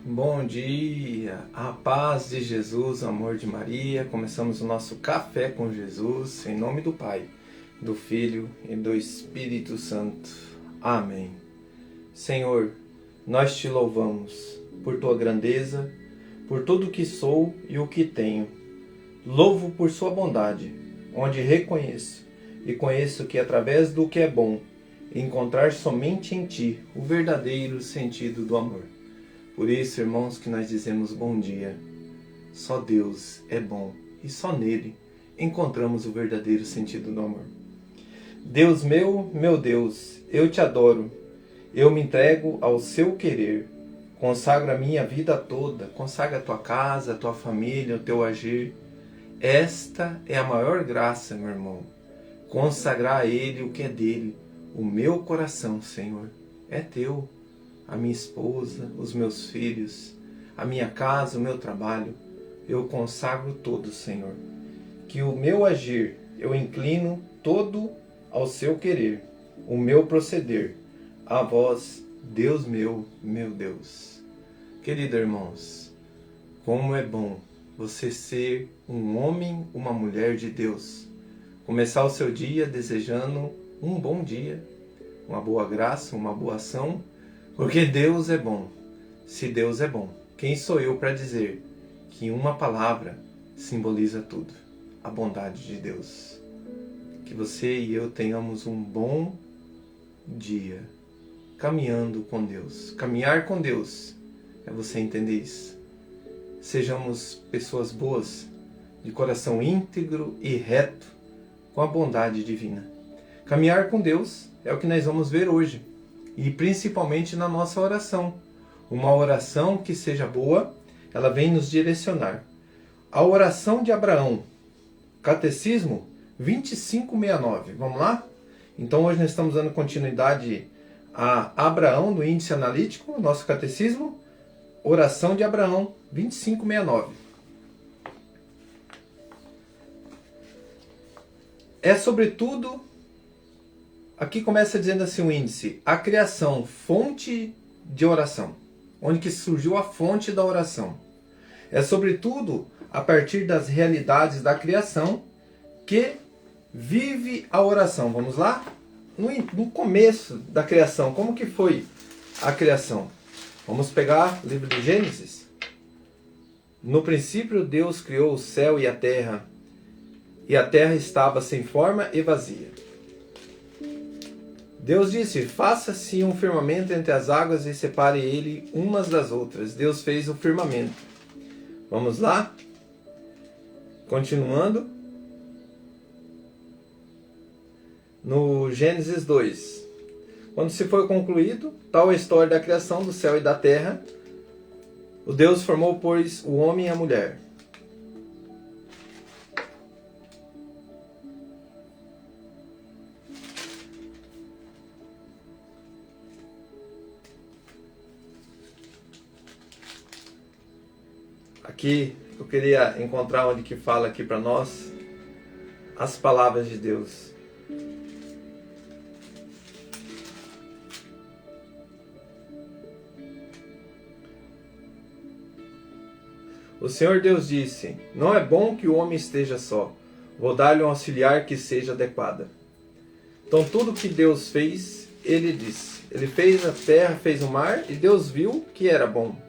Bom dia, a paz de Jesus, o amor de Maria. Começamos o nosso Café com Jesus, em nome do Pai, do Filho e do Espírito Santo. Amém. Senhor, nós te louvamos por tua grandeza, por tudo o que sou e o que tenho. Louvo por sua bondade, onde reconheço e conheço que através do que é bom, encontrar somente em ti o verdadeiro sentido do amor. Por isso, irmãos, que nós dizemos bom dia. Só Deus é bom e só nele encontramos o verdadeiro sentido do amor. Deus meu Deus, eu te adoro. Eu me entrego ao seu querer. Consagro a minha vida toda. Consagra a tua casa, a tua família, o teu agir. Esta é a maior graça, meu irmão. Consagrar a Ele o que é dele. O meu coração, Senhor, é teu. A minha esposa, os meus filhos, a minha casa, o meu trabalho, eu consagro todo, Senhor. Que o meu agir, eu inclino todo ao seu querer, o meu proceder, a vós, Deus meu Deus. Queridos irmãos, como é bom você ser um homem, uma mulher de Deus. Começar o seu dia desejando um bom dia, uma boa graça, uma boa ação, porque Deus é bom. Se Deus é bom, quem sou eu para dizer que uma palavra simboliza tudo? A bondade de Deus. Que você e eu tenhamos um bom dia, caminhando com Deus. Caminhar com Deus é você entender isso. Sejamos pessoas boas, de coração íntegro e reto, com a bondade divina. Caminhar com Deus é o que nós vamos ver hoje. E principalmente na nossa oração. Uma oração que seja boa, ela vem nos direcionar. A oração de Abraão, Catecismo 2569. Vamos lá? Então hoje nós estamos dando continuidade a Abraão, do índice analítico, nosso catecismo. Oração de Abraão 2569. É sobretudo... Aqui começa dizendo assim o índice, a criação, fonte de oração, onde que surgiu a fonte da oração. É sobretudo a partir das realidades da criação que vive a oração. Vamos lá? No começo da criação, como que foi a criação? Vamos pegar o livro de Gênesis. No princípio Deus criou o céu e a terra estava sem forma e vazia. Deus disse, faça-se um firmamento entre as águas e separe ele umas das outras. Deus fez o firmamento. Vamos lá? Continuando. No Gênesis 2. Quando se foi concluído, tal a história da criação do céu e da terra, o Deus formou, pois, o homem e a mulher. Aqui eu queria encontrar onde que fala aqui para nós as palavras de Deus. O Senhor Deus disse, não é bom que o homem esteja só, vou dar-lhe um auxiliar que seja adequado. Então tudo que Deus fez, Ele disse. Ele fez a terra, fez o mar e Deus viu que era bom.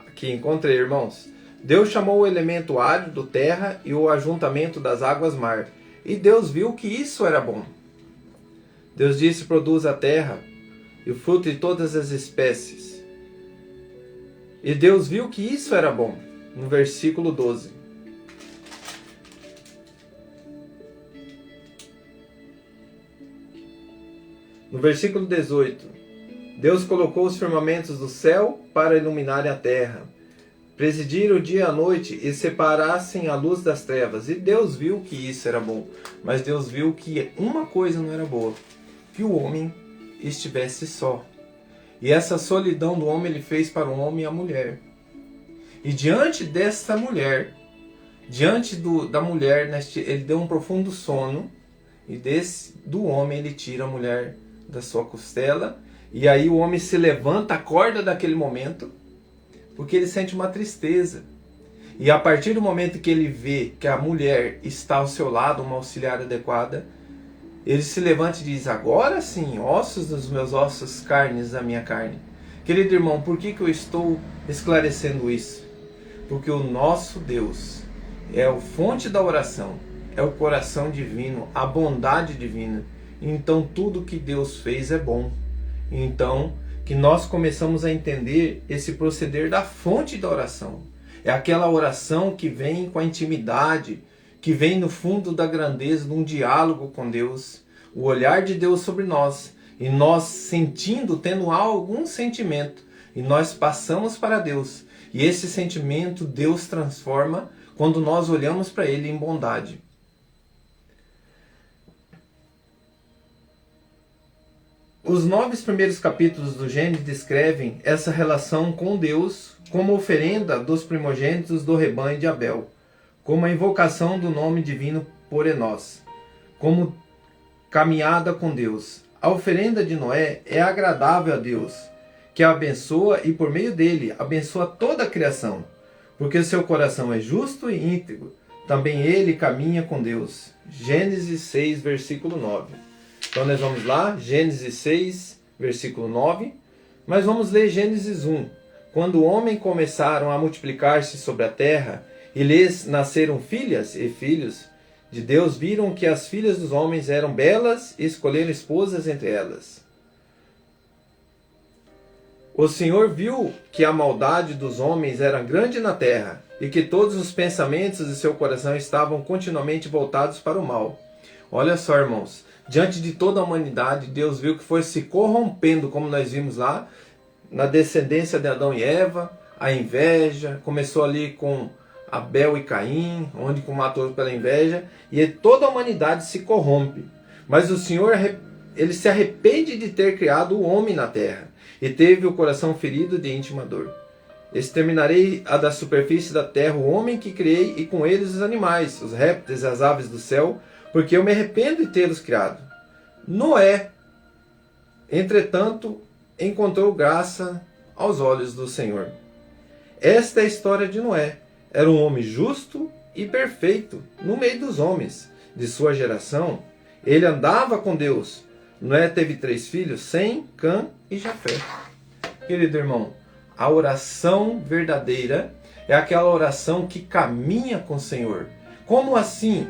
Aqui encontrei, irmãos. Deus chamou o elemento árido, terra, e o ajuntamento das águas, mar. E Deus viu que isso era bom. Deus disse, produz a terra e o fruto de todas as espécies. E Deus viu que isso era bom. No versículo 12. No versículo 18. Deus colocou os firmamentos do céu para iluminarem a terra, presidir o dia e a noite e separassem a luz das trevas. E Deus viu que isso era bom. Mas Deus viu que uma coisa não era boa, que o homem estivesse só. E essa solidão do homem Ele fez para o homem e a mulher. E diante desta mulher, da mulher, Ele deu um profundo sono e do homem ele tira a mulher da sua costela. E aí o homem se levanta, acorda daquele momento, porque ele sente uma tristeza. E a partir do momento que ele vê que a mulher está ao seu lado, uma auxiliar adequada, ele se levanta e diz: agora sim, ossos dos meus ossos, carnes da minha carne. Querido irmão, por que eu estou esclarecendo isso? Porque o nosso Deus é a fonte da oração, é o coração divino, a bondade divina. Então tudo que Deus fez é bom. Então que nós começamos a entender esse proceder da fonte da oração. É aquela oração que vem com a intimidade, que vem no fundo da grandeza de um diálogo com Deus, o olhar de Deus sobre nós, e nós sentindo, tendo algum sentimento, e nós passamos para Deus. E esse sentimento Deus transforma quando nós olhamos para Ele em bondade. Os 9 primeiros capítulos do Gênesis descrevem essa relação com Deus como oferenda dos primogênitos do rebanho de Abel, como a invocação do nome divino por Enós, como caminhada com Deus. A oferenda de Noé é agradável a Deus, que a abençoa e por meio dele abençoa toda a criação, porque o seu coração é justo e íntegro. Também ele caminha com Deus. Gênesis 6, versículo 9. Então nós vamos lá, Gênesis 6, versículo 9. Mas vamos ler Gênesis 1. Quando o homem começaram a multiplicar-se sobre a terra, e lhes nasceram filhas e filhos de Deus, viram que as filhas dos homens eram belas e escolheram esposas entre elas. O Senhor viu que a maldade dos homens era grande na terra, e que todos os pensamentos de seu coração estavam continuamente voltados para o mal. Olha só, irmãos, diante de toda a humanidade, Deus viu que foi se corrompendo, como nós vimos lá, na descendência de Adão e Eva, a inveja, começou ali com Abel e Caim, onde matou pela inveja, e toda a humanidade se corrompe. Mas o Senhor, ele se arrepende de ter criado o homem na terra, e teve o coração ferido de íntima dor. Exterminarei da superfície da terra o homem que criei, e com eles os animais, os répteis e as aves do céu, porque eu me arrependo de tê-los criado. Noé, entretanto, encontrou graça aos olhos do Senhor. Esta é a história de Noé. Era um homem justo e perfeito no meio dos homens de sua geração. Ele andava com Deus. Noé teve 3 filhos, Sem, Cã e Jafé. Querido irmão, a oração verdadeira é aquela oração que caminha com o Senhor. Como assim?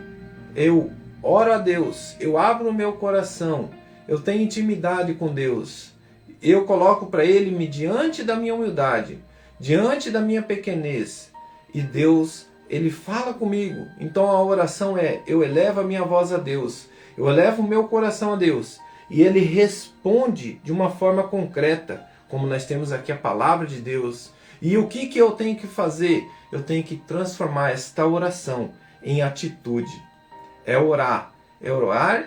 Eu oro a Deus, eu abro o meu coração, eu tenho intimidade com Deus, eu coloco para Ele mediante da minha humildade, diante da minha pequenez, e Deus, Ele fala comigo. Então a oração é: eu elevo a minha voz a Deus, eu elevo o meu coração a Deus, e Ele responde de uma forma concreta, como nós temos aqui a palavra de Deus. E o que eu tenho que fazer? Eu tenho que transformar esta oração em atitude. É orar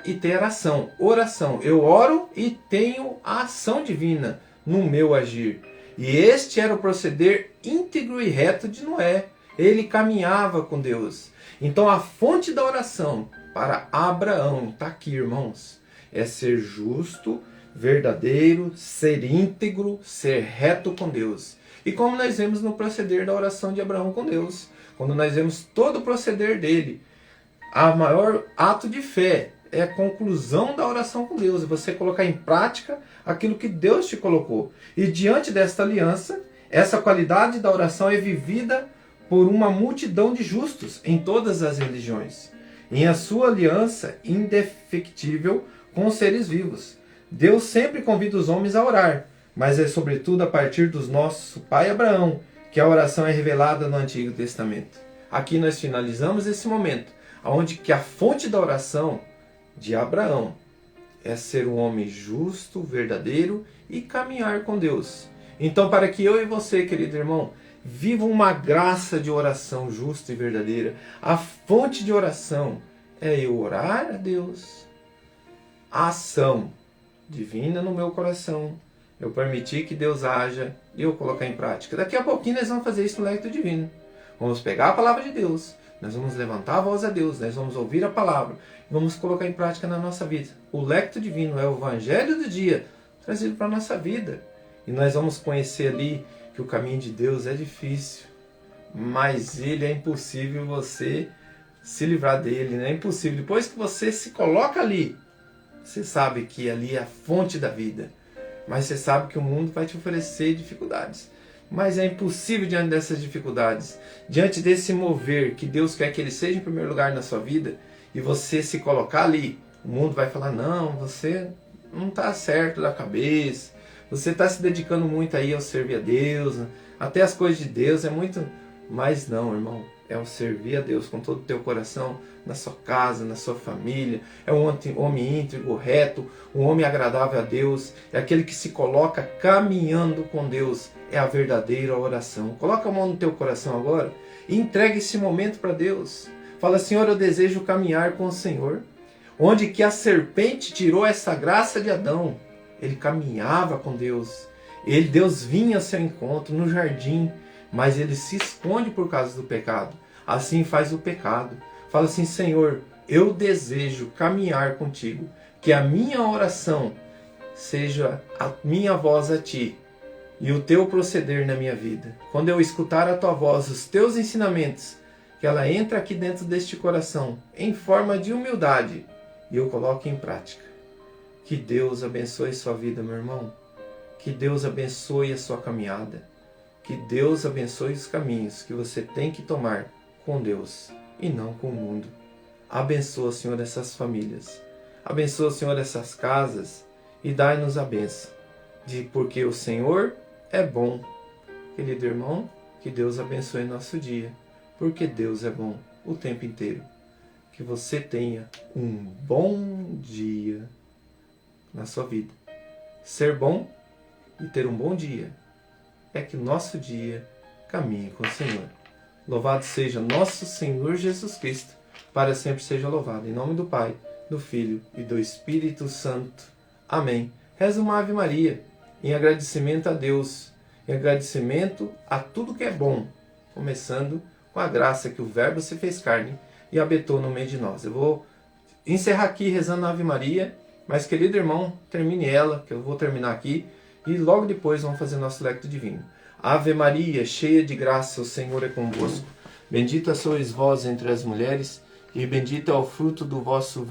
e ter ação. Oração, eu oro e tenho a ação divina no meu agir. E este era o proceder íntegro e reto de Noé. Ele caminhava com Deus. Então a fonte da oração para Abraão, está aqui, irmãos, é ser justo, verdadeiro, ser íntegro, ser reto com Deus. E como nós vemos no proceder da oração de Abraão com Deus, quando nós vemos todo o proceder dele, o maior ato de fé é a conclusão da oração com Deus, é você colocar em prática aquilo que Deus te colocou. E diante desta aliança, essa qualidade da oração é vivida por uma multidão de justos em todas as religiões, em a sua aliança indefectível com os seres vivos. Deus sempre convida os homens a orar, mas é sobretudo a partir do nosso pai Abraão que a oração é revelada no Antigo Testamento. Aqui nós finalizamos esse momento, onde que a fonte da oração de Abraão é ser um homem justo, verdadeiro e caminhar com Deus. Então, para que eu e você, querido irmão, vivam uma graça de oração justa e verdadeira, a fonte de oração é eu orar a Deus, a ação divina no meu coração, eu permitir que Deus haja e eu colocar em prática. Daqui a pouquinho nós vamos fazer isso no Lectio Divino. Vamos pegar a palavra de Deus, Nós vamos levantar a voz a Deus, nós vamos ouvir a palavra, vamos colocar em prática na nossa vida. O lecto divino é o evangelho do dia trazido para a nossa vida. E nós vamos conhecer ali que o caminho de Deus é difícil, mas ele é impossível você se livrar dele, né? É impossível. Depois que você se coloca ali, você sabe que ali é a fonte da vida, mas você sabe que o mundo vai te oferecer dificuldades. Mas é impossível diante dessas dificuldades, diante desse mover que Deus quer que ele seja em primeiro lugar na sua vida, e você se colocar ali, o mundo vai falar, não, você não está certo da cabeça, você está se dedicando muito aí ao servir a Deus, né? Até as coisas de Deus é muito... Mas não, irmão, é o servir a Deus com todo o teu coração, na sua casa, na sua família. É um homem íntegro, reto, um homem agradável a Deus. É aquele que se coloca caminhando com Deus. É a verdadeira oração. Coloca a mão no teu coração agora e entrega esse momento para Deus. Fala, Senhor, eu desejo caminhar com o Senhor. Onde que a serpente tirou essa graça de Adão? Ele caminhava com Deus. Deus vinha ao seu encontro no jardim, mas ele se esconde por causa do pecado. Assim faz o pecado. Fala assim, Senhor, eu desejo caminhar contigo, que a minha oração seja a minha voz a ti e o teu proceder na minha vida. Quando eu escutar a tua voz, os teus ensinamentos, que ela entra aqui dentro deste coração em forma de humildade e eu coloque em prática. Que Deus abençoe sua vida, meu irmão. Que Deus abençoe a sua caminhada. Que Deus abençoe os caminhos que você tem que tomar com Deus e não com o mundo. Abençoa, Senhor, essas famílias. Abençoa, Senhor, essas casas e dai-nos a bênção. Porque o Senhor é bom. Querido irmão, que Deus abençoe nosso dia. Porque Deus é bom o tempo inteiro. Que você tenha um bom dia na sua vida. Ser bom e ter um bom dia é que o nosso dia caminhe com o Senhor. Louvado seja nosso Senhor Jesus Cristo, para sempre seja louvado. Em nome do Pai, do Filho e do Espírito Santo. Amém. Reza uma Ave Maria, em agradecimento a Deus, em agradecimento a tudo que é bom, começando com a graça que o Verbo se fez carne e habitou no meio de nós. Eu vou encerrar aqui rezando a Ave Maria, mas, querido irmão, termine ela, que eu vou terminar aqui, e logo depois vamos fazer nosso lecto divino. Ave Maria, cheia de graça, o Senhor é convosco. Bendita sois vós entre as mulheres, e bendito é o fruto do vosso ventre.